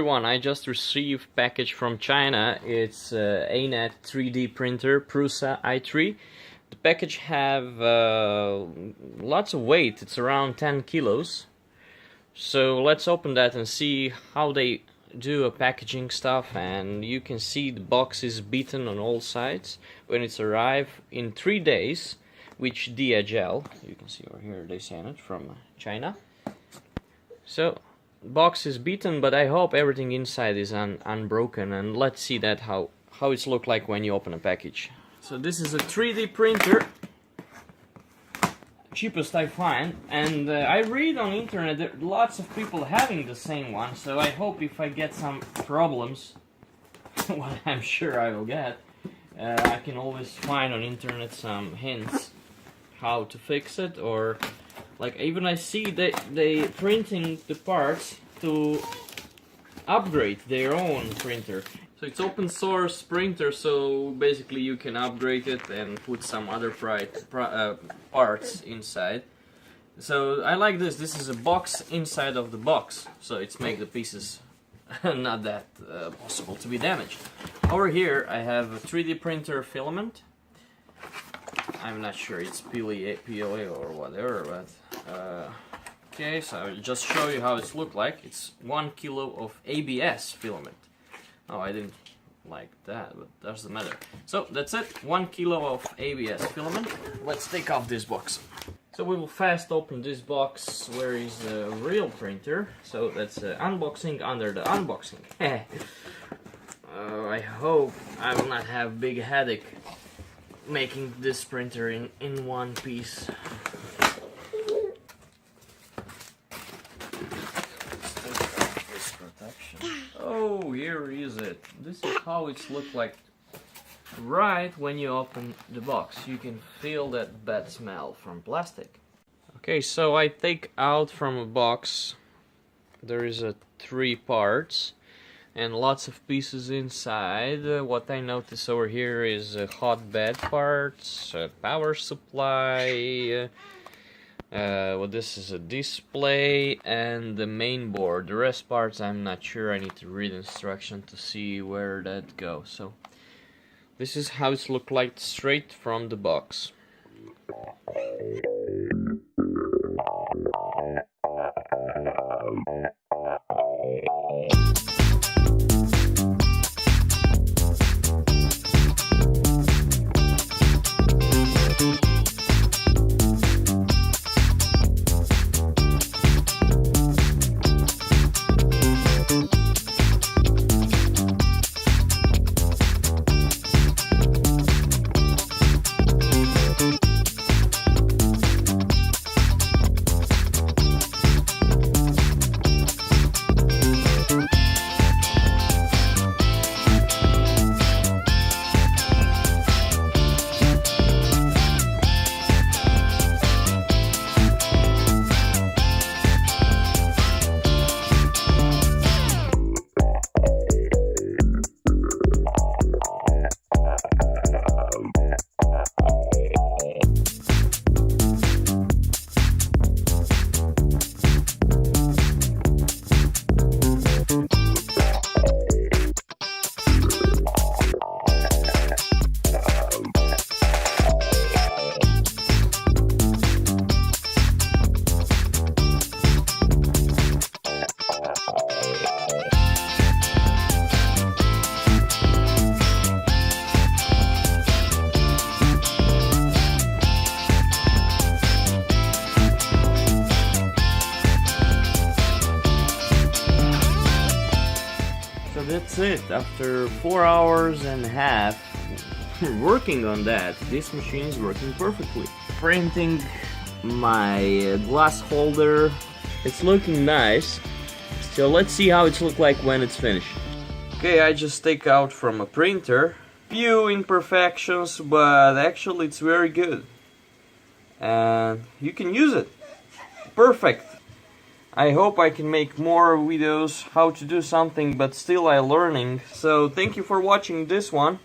everyone, I just received package from China. It's Anet 3D printer Prusa i3. The package have lots of weight. It's around 10 kilos. So let's open that and see how they do a packaging stuff. And you can see the box is beaten on all sides when it's arrived in 3 days, which DHL. You can see over here they sent it from China. So box is beaten, but I hope everything inside is unbroken, and let's see that how it's look like when you open a package. So this is a 3D printer, cheapest I find, and I read on internet that lots of people having the same one, so I hope if I get some problems, what I'm sure I will get, I can always find on internet some hints how to fix it, or like even I see they printing the parts to upgrade their own printer. So it's open source printer, so basically you can upgrade it and put some other parts inside. So I like this. This is a box inside of the box, so it's make the pieces not that possible to be damaged. Over here I have a 3D printer filament. I'm not sure it's PLA or whatever, but okay, so I'll just show you how it's look like. It's 1 kilo of ABS filament. Oh, I didn't like that, but doesn't matter. So that's it, 1 kilo of ABS filament. Let's take off this box. So we will fast open this box where is the real printer. So that's unboxing under the unboxing. I hope I will not have big headache making this printer in one piece. This protection. Oh, here is it. This is how it's look like right when you open the box. You can feel that bad smell from plastic. Okay, so I take out from a box. There is 3 parts and lots of pieces inside. What I notice over here is hotbed parts, power supply, this is a display, and the main board. The rest parts I'm not sure, I need to read instruction to see where that goes. So this is how it's look like straight from the box. That's it. After 4 hours and a half working on that, this machine is working perfectly. Printing my glass holder, it's looking nice. So let's see how it's look like when it's finished. Okay, I just take out from a printer. Few imperfections, but actually it's very good. And you can use it. Perfect. I hope I can make more videos how to do something, but still I'm learning. So thank you for watching this one.